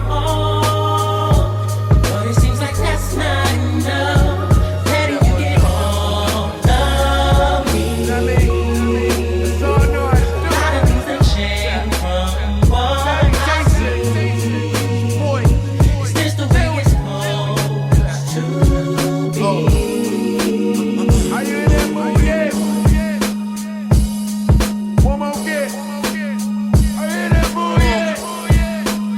my all. But it seems like that's not enough. Letting you get all of me. A lot of things that change from what I see. Is this the way it's supposed to be? Are you in that mood yet? One more get. Are you in that mood yet?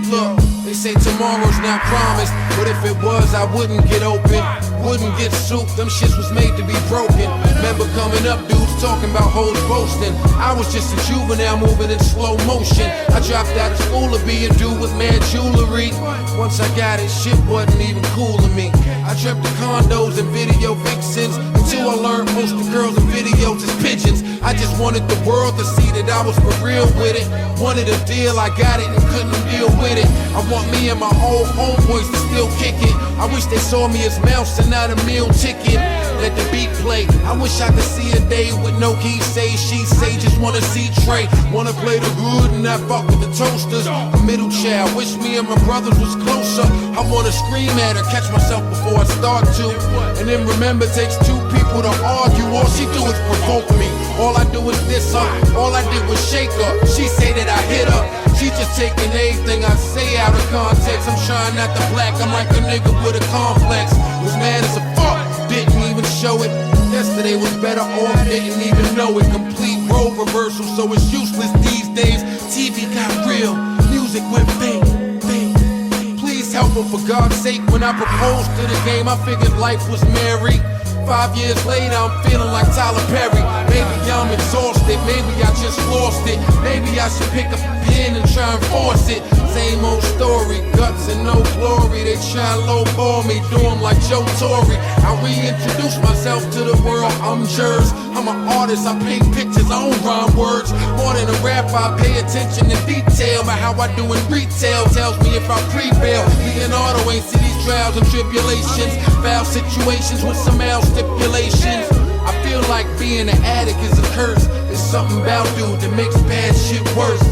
Look, they say tomorrow's not promised, but if it was, I wouldn't get open. Wouldn't get soup, them shits was made to be broken. Remember coming up, dudes talking about hoes boasting. I was just a juvenile moving in slow motion. I dropped out of school to be a dude with mad jewelry. Once I got it, shit wasn't even cool to me. I dreamt of condos and video vixens, until I learned most of the girls in videos is pigeons. I just wanted the world to see that I was for real with it. Wanted a deal, I got it and couldn't deal with it. I want me and my old homeboys to still kick it. I wish they saw me as mouse and not a meal ticket. Let the beat play. I wish I could see a day with no he say, she say. Just wanna see Trey. Wanna play the hood and not fuck with the toasters. A middle child. Wish me and my brothers was closer. I wanna scream at her, catch myself before I start to. And then remember, it takes two people to argue. All she do is provoke me. All I do is diss her. All I did was shake her. She say that I hit her. She just taking everything I say out of context. I'm trying not to black. I'm like a nigga with a complex. Was mad as a fuck. Didn't even show it. Yesterday was better off. Didn't even know it. Complete role reversal, so it's useless these days. TV got real. Music went bang, bang. Please help her for God's sake. When I proposed to the game, I figured life was merry. 5 years later, I'm feeling like Tyler Perry. Maybe I'm exhausted, maybe I just lost it. Maybe I should pick up a pen and try and force it. Same old story, guts and no glory. They try and lowball me, do 'em like Joe Torre. I reintroduce myself to the world, I'm Jers. I'm an artist, I paint pictures, I don't rhyme words. More than a rapper, I pay attention to detail. But how I do in retail tells me if I prevail. Leonardo ain't see these trials and tribulations. Foul situations with some L stipulations. I feel like being an addict is a curse. It's something about dude that makes bad shit worse.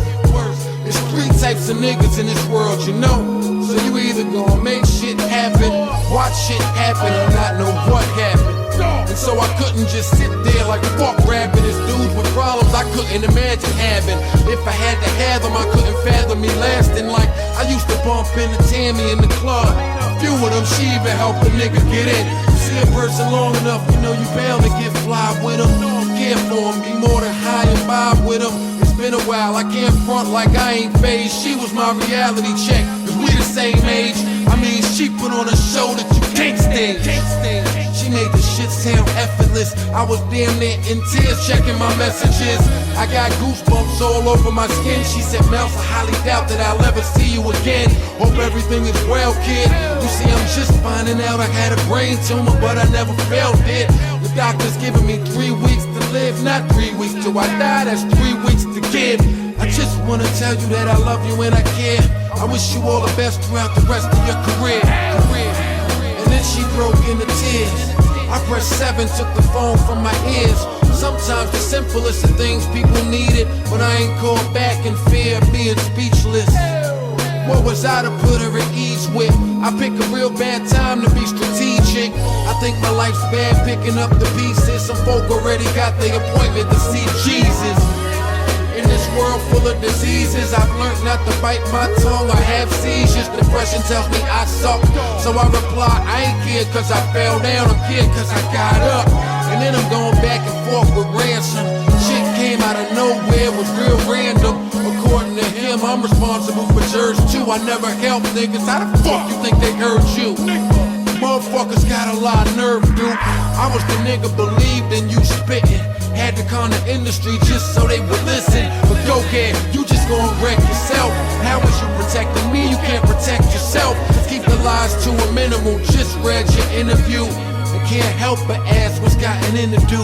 There's three types of niggas in this world, you know. So you either gonna make shit happen, watch shit happen, or not know what happened. And so I couldn't just sit there like fuck rapping. There's dudes with problems I couldn't imagine having. If I had to have them, I couldn't fathom me lasting. Like I used to bump into Tammy in the club. A few of them, she even helped a nigga get in. See a person long enough, you know you bound to get fly with them. Care for them, be more than high and vibe with them. It's been a while, I can't front like I ain't phased. She was my reality check, cause we the same age. I mean, she put on a show that you can't stand. She made the shit sound effortless. I was damn near in tears checking my messages. I got goosebumps all over my skin. She said, Mouse, I highly doubt that I'll ever see you again. Hope everything is well, kid. You see, I'm just finding out I had a brain tumor, but I never felt it. The doctor's giving me 3 weeks to live, not 3 weeks till I die. That's 3 weeks to give. I just wanna tell you that I love you and I care. I wish you all the best throughout the rest of your career. And then she broke into tears. I pressed 7, took the phone from my ears. Sometimes the simplest of things people needed, but I ain't called back in fear of being speechless. What was I to put her at ease with? I pick a real bad time to be strategic. I think my life's bad picking up the pieces. Some folk already got their appointment to see Jesus. In this world full of diseases, I've learned not to bite my tongue or have seizures. Depression tells me I suck, so I reply, I ain't care cause I fell down, I'm here cause I got up. And then I'm going back and forth with ransom. Shit came out of nowhere, was real random. According to him, I'm responsible for Jers too. I never helped niggas, how the fuck you think they heard you? Motherfuckers got a lot of nerve, dude. I was the nigga believed in you spitting. Had to con the industry just so they would listen. But go ahead, you just gon' wreck yourself. How is you protecting me? You can't protect yourself. Keep the lies to a minimal. Just read your interview. And can't help but ask what's gotten into do.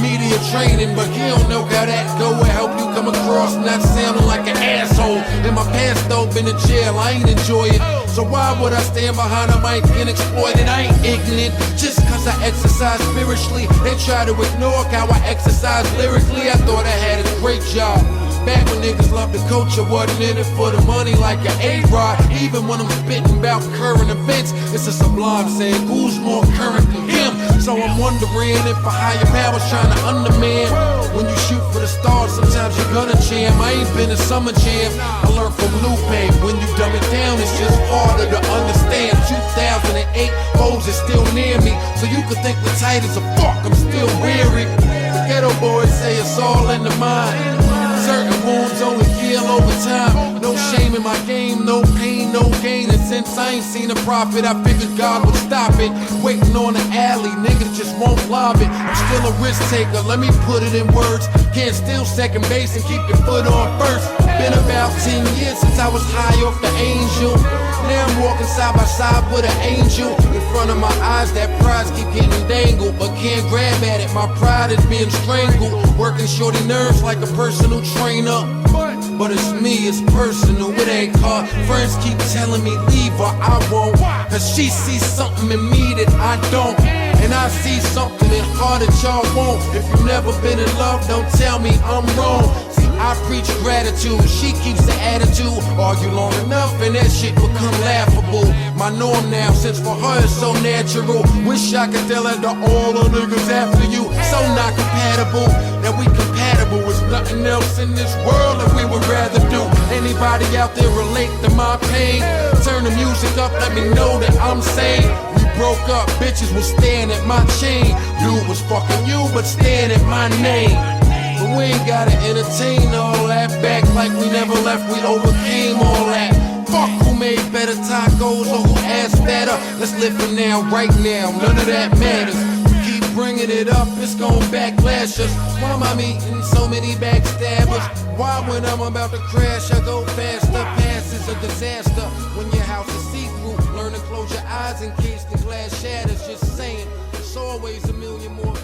Media training, but he don't know how that go. Will help you come across not sounding like an asshole. In my past though, been in jail, I ain't enjoy it. So why would I stand behind a mic and exploit it? I ain't ignorant, just cause I exercise spiritually. They try to ignore how I exercise lyrically. I thought I had a great job, Back when niggas loved the culture, wasn't in it for the money like an A-Rod. Even when I'm spitting about current events, it's a sublime saying, who's more current than him? So I'm wondering if a higher power's trying to undermine. When you shoot for the stars, sometimes you're gonna jam. I ain't been a summer jam. I learned from Lupe. When you dumb it down, it's just harder to understand. 2008, O's is still near me, so you could think we're tight as a fuck. I'm still weary. The ghetto boys say it's all in the mind. Certain wounds only heal over time. No shame in my game, no pain, no gain. And since I ain't seen a profit, I figured God would stop it. Waiting on the alley, niggas just won't lob it. I'm still a risk taker, let me put it in words. Can't steal second base and keep your foot on first. Been about 10 years since I was high off the angel. Now I'm walking side by side with an angel. In front of my eyes, that prize keep getting dangled, but can't grab at it, my pride is being strangled. Working shorty nerves like a personal trainer. But it's me, it's personal, it ain't hard. Friends keep telling me leave her, I won't. Cause she sees something in me that I don't. And I see something in her that y'all won't. If you've never been in love, don't tell me I'm wrong. See, I preach gratitude, she keeps the attitude. Argue long enough and that shit become laughable. My norm now, since for her it's so natural. Wish I could tell her to all the niggas after you. So not compatible, that we compatible is nothing else in this world that we would rather do. Anybody out there relate to my pain? Turn the music up, let me know that I'm sane. We broke up, bitches was staring at my chain. Dude was fucking you, but staring at my name. But we ain't gotta entertain all that. Back like we never left, we overcame all that. Fuck who made better tacos or who asked fatter. Let's live for now, right now, none of that matters. Keep bringing it up, it's gon' backlash us. Why am I meeting so many backstabbers? Why when I'm about to crash I go faster? Past is a disaster when your house is see-through. Learn to close your eyes in case the glass shatters. Just saying, there's always a million more